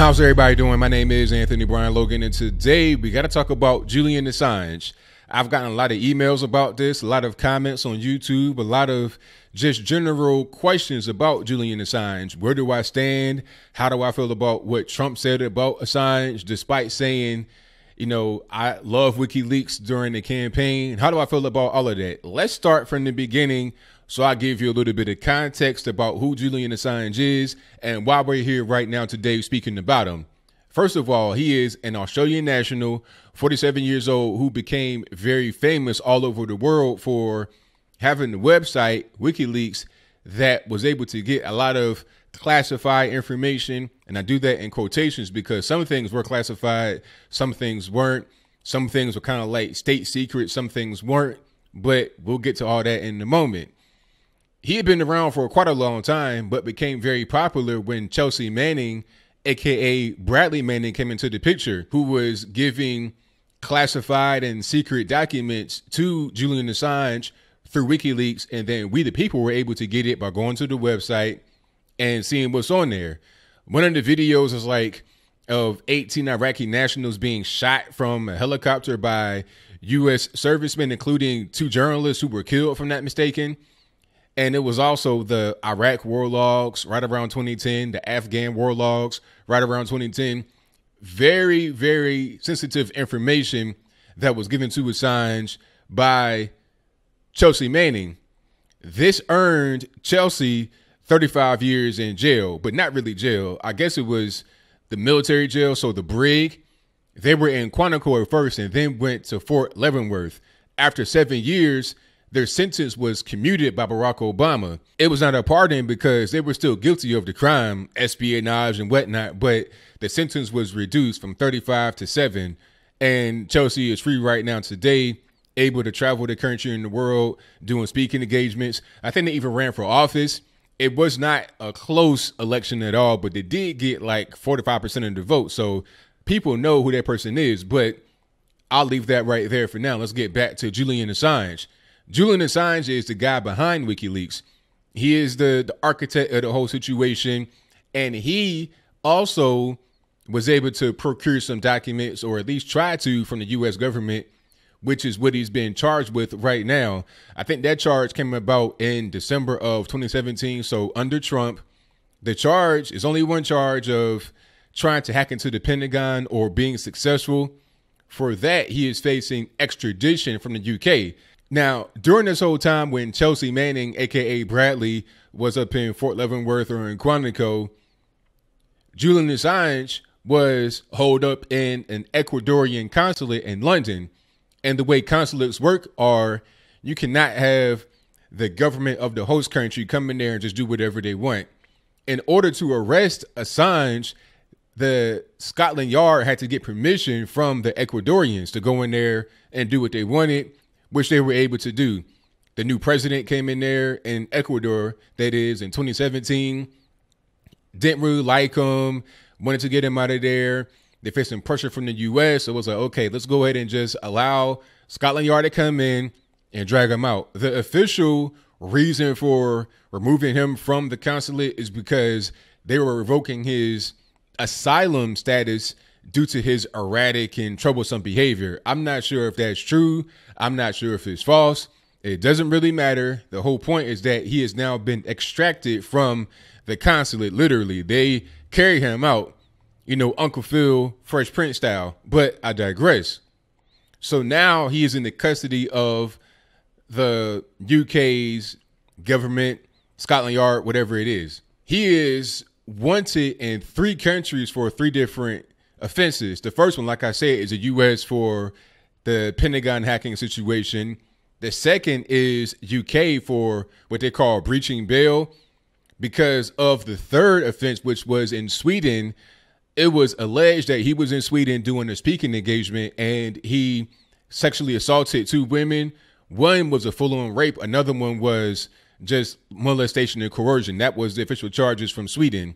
How's everybody doing? My name is Anthony Brian Logan, and today we got to talk about Julian Assange. I've gotten a lot of emails about this, a lot of comments on YouTube, a lot of just general questions about Julian Assange. Where do I stand? How do I feel about what Trump said about Assange, despite saying, you know, I love Wikileaks during the campaign? How do I feel about all of that? Let's start from the beginning. So I'll give you a little bit of context about who Julian Assange is and why we're here right now today speaking about him. First of all, he is an Australian national, 47 years old, who became very famous all over the world for having the website Wikileaks that was able to get a lot of classified information. And I do that in quotations because some things were classified, some things weren't. Some things were kind of like state secrets, some things weren't, but we'll get to all that in a moment. He had been around for quite a long time, but became very popular when Chelsea Manning, aka Bradley Manning, came into the picture, who was giving classified and secret documents to Julian Assange through WikiLeaks. And then we, the people, were able to get it by going to the website and seeing what's on there. One of the videos is like of 18 Iraqi nationals being shot from a helicopter by U.S. servicemen, including 2 journalists who were killed, if I'm not mistaken. And it was also the Iraq war logs right around 2010, the Afghan war logs right around 2010. Very, very sensitive information that was given to Assange by Chelsea Manning. This earned Chelsea 35 years in jail, but not really jail. I guess it was the military jail. So the brig, they were in Quantico at first and then went to Fort Leavenworth. After 7 years, their sentence was commuted by Barack Obama. It was not a pardon because they were still guilty of the crime, espionage and whatnot, but the sentence was reduced from 35 to 7. And Chelsea is free right now today, able to travel the country and the world, doing speaking engagements. I think they even ran for office. It was not a close election at all, but they did get like 45% of the vote. So people know who that person is, but I'll leave that right there for now. Let's get back to Julian Assange. Julian Assange is the guy behind WikiLeaks. He is the architect of the whole situation. And he also was able to procure some documents, or at least try to, from the U.S. government, which is what he's being charged with right now. I think that charge came about in December of 2017. So under Trump, the charge is only one charge of trying to hack into the Pentagon or being successful. For that, he is facing extradition from the UK. Now, during this whole time when Chelsea Manning, aka Bradley, was up in Fort Leavenworth or in Quantico, Julian Assange was holed up in an Ecuadorian consulate in London. And the way consulates work are, you cannot have the government of the host country come in there and just do whatever they want. In order to arrest Assange, the Scotland Yard had to get permission from the Ecuadorians to go in there and do what they wanted, which they were able to do. The new president came in there in Ecuador, that is in 2017, didn't really like him, wanted to get him out of there. They faced some pressure from the U.S. So it was like, okay, let's go ahead and just allow Scotland Yard to come in and drag him out. The official reason for removing him from the consulate is because they were revoking his asylum status due to his erratic and troublesome behavior. I'm not sure if that's true. I'm not sure if it's false. It doesn't really matter. The whole point is that he has now been extracted from the consulate. Literally, they carry him out, you know, Uncle Phil, Fresh Prince style. But I digress. So now he is in the custody of the UK's government, Scotland Yard, whatever it is. He is wanted in 3 countries for 3 different offenses. The first one, like I said, is the U.S. for the Pentagon hacking situation. The second is UK for what they call breaching bail. Because of the third offense, which was in Sweden, it was alleged that he was in Sweden doing a speaking engagement and he sexually assaulted 2 women. One was a full-on rape. Another one was just molestation and coercion. That was the official charges from Sweden.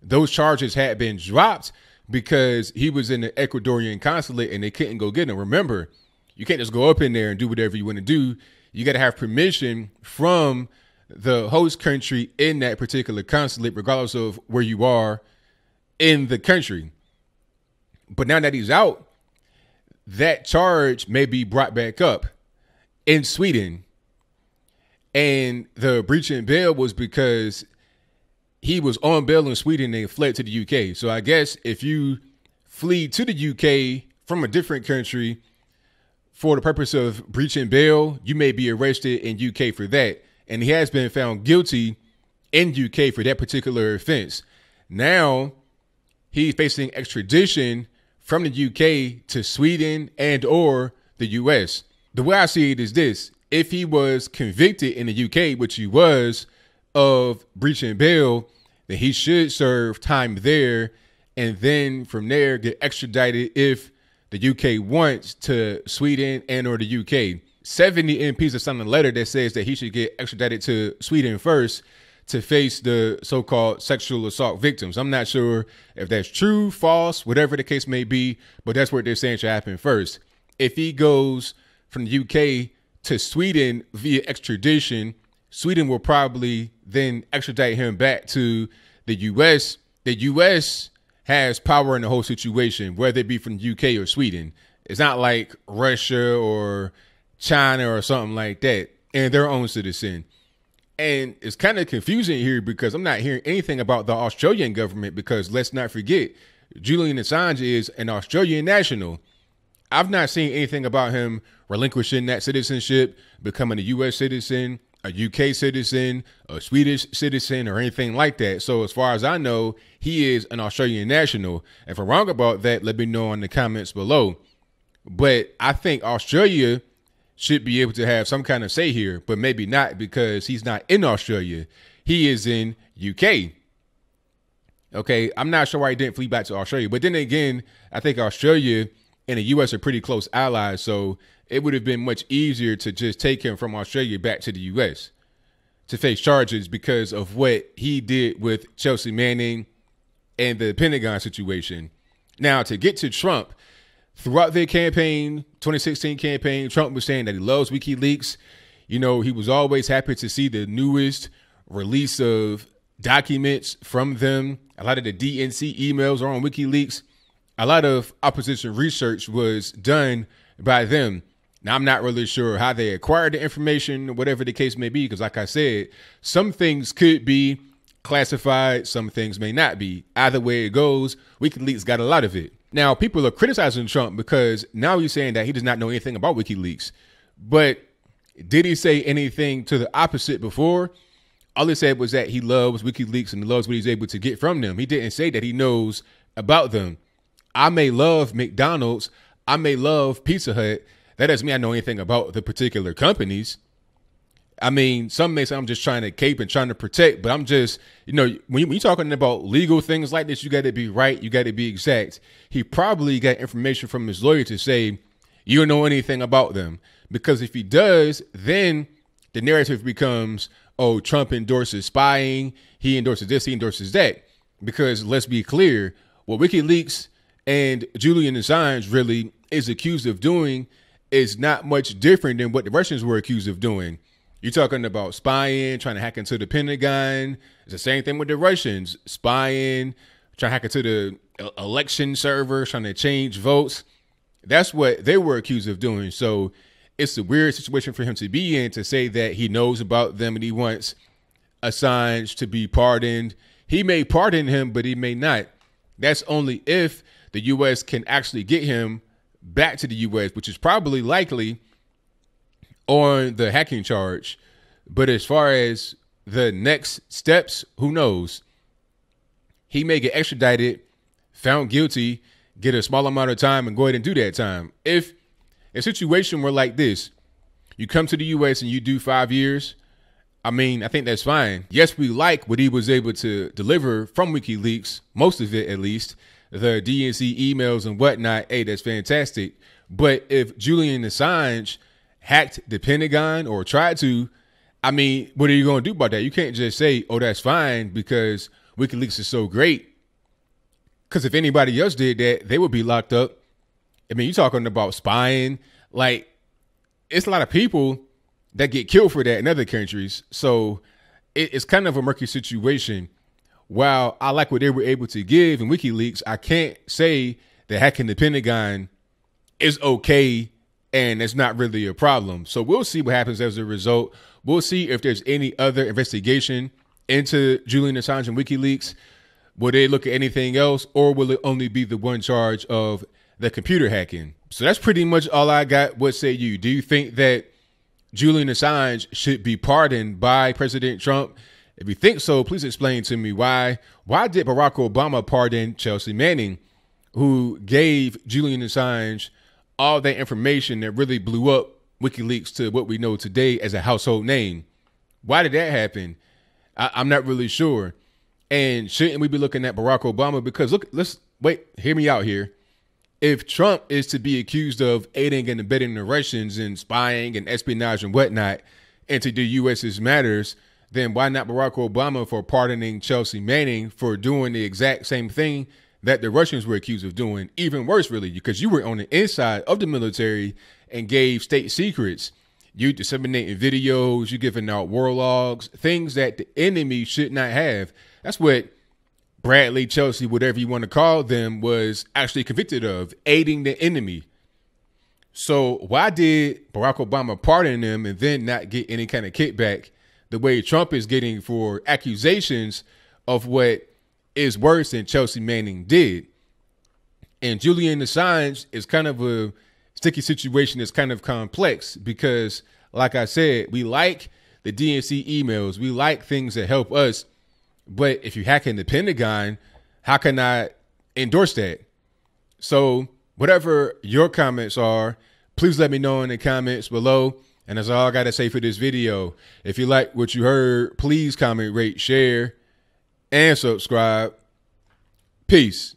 Those charges had been dropped because he was in the Ecuadorian consulate and they couldn't go get him. Remember, you can't just go up in there and do whatever you want to do. You got to have permission from the host country in that particular consulate, regardless of where you are in the country. But now that he's out, that charge may be brought back up in Sweden. And the breach in bail was because he was on bail in Sweden and fled to the UK. So I guess if you flee to the UK from a different country for the purpose of breaching bail, you may be arrested in UK for that. And he has been found guilty in UK for that particular offense. Now he's facing extradition from the UK to Sweden and or the US. The way I see it is this: if he was convicted in the UK, which he was, of breaching bail, then he should serve time there and then from there get extradited if the UK wants to Sweden and or the UK. 70 MPs have signed a letter that says that he should get extradited to Sweden first to face the so-called sexual assault victims. I'm not sure if that's true, false, whatever the case may be, but that's what they're saying should happen first. If he goes from the UK to Sweden via extradition, Sweden will probably then extradite him back to the US. The US has power in the whole situation, whether it be from the UK or Sweden. It's not like Russia or China or something like that, and their own citizen. And it's kind of confusing here because I'm not hearing anything about the Australian government, because let's not forget, Julian Assange is an Australian national. I've not seen anything about him relinquishing that citizenship, becoming a US citizen, a UK citizen, a Swedish citizen, or anything like that. So as far as I know, he is an Australian national. If I'm wrong about that, let me know in the comments below. But I think Australia should be able to have some kind of say here, but maybe not, because he's not in Australia. He is in UK. Okay, I'm not sure why he didn't flee back to Australia. But then again, I think Australia and the US are pretty close allies, so it would have been much easier to just take him from Australia back to the US to face charges because of what he did with Chelsea Manning and the Pentagon situation. Now, to get to Trump, throughout their campaign, 2016 campaign, Trump was saying that he loves WikiLeaks. You know, he was always happy to see the newest release of documents from them. A lot of the DNC emails are on WikiLeaks. A lot of opposition research was done by them. Now, I'm not really sure how they acquired the information, whatever the case may be, because like I said, some things could be classified, some things may not be. Either way it goes, WikiLeaks got a lot of it. Now, people are criticizing Trump because now he's saying that he does not know anything about WikiLeaks. But did he say anything to the opposite before? All he said was that he loves WikiLeaks and he loves what he's able to get from them. He didn't say that he knows about them. I may love McDonald's. I may love Pizza Hut. That doesn't mean I know anything about the particular companies. I mean, some may say I'm just trying to cape and trying to protect, but I'm just, you know, when you're talking about legal things like this, you got to be right. You got to be exact. He probably got information from his lawyer to say, you don't know anything about them. Because if he does, then the narrative becomes, oh, Trump endorses spying. He endorses this. He endorses that. Because let's be clear, what WikiLeaks and Julian Assange really is accused of doing is not much different than what the Russians were accused of doing. You're talking about spying, trying to hack into the Pentagon. It's the same thing with the Russians. Spying, trying to hack into the election server, trying to change votes. That's what they were accused of doing. So it's a weird situation for him to be in, to say that he knows about them and he wants Assange to be pardoned. He may pardon him, but he may not. That's only if the U.S. can actually get him back to the U.S., which is probably likely on the hacking charge. But as far as the next steps, who knows? He may get extradited, found guilty, get a small amount of time and go ahead and do that time. If a situation were like this, you come to the U.S. and you do 5 years, I mean, I think that's fine. Yes, we like what he was able to deliver from WikiLeaks, most of it at least, the DNC emails and whatnot. Hey, that's fantastic. But if Julian Assange hacked the Pentagon or tried to, I mean, what are you going to do about that? You can't just say, oh, that's fine because WikiLeaks is so great. Because if anybody else did that, they would be locked up. I mean, you're talking about spying. Like, it's a lot of people that get killed for that in other countries. So it's kind of a murky situation while I like what they were able to give in WikiLeaks, I can't say that hacking the Pentagon is okay and it's not really a problem. So we'll see what happens as a result. We'll see if there's any other investigation into Julian Assange and WikiLeaks. Will they look at anything else, or will it only be the one charge of the computer hacking? So that's pretty much all I got. What say you? Do you think that Julian Assange should be pardoned by President Trump? If you think so, please explain to me why. Why did Barack Obama pardon Chelsea Manning, who gave Julian Assange all that information that really blew up WikiLeaks to what we know today as a household name? Why did that happen? I'm not really sure. And shouldn't we be looking at Barack Obama? Because look, hear me out here. If Trump is to be accused of aiding and abetting the Russians and spying and espionage and whatnot into the U.S.'s matters, then why not Barack Obama for pardoning Chelsea Manning for doing the exact same thing that the Russians were accused of doing? Even worse, really, because you were on the inside of the military and gave state secrets. You disseminating videos, you giving out war logs, things that the enemy should not have. That's what Bradley, Chelsea, whatever you want to call them, was actually convicted of, aiding the enemy. So why did Barack Obama pardon them and then not get any kind of kickback the way Trump is getting for accusations of what is worse than Chelsea Manning did? And Julian Assange is kind of a sticky situation. It's kind of complex because, like I said, we like the DNC emails. We like things that help us. But if you hack in the Pentagon, how can I endorse that? So whatever your comments are, please let me know in the comments below. And that's all I got to say for this video. If you like what you heard, please comment, rate, share, and subscribe. Peace.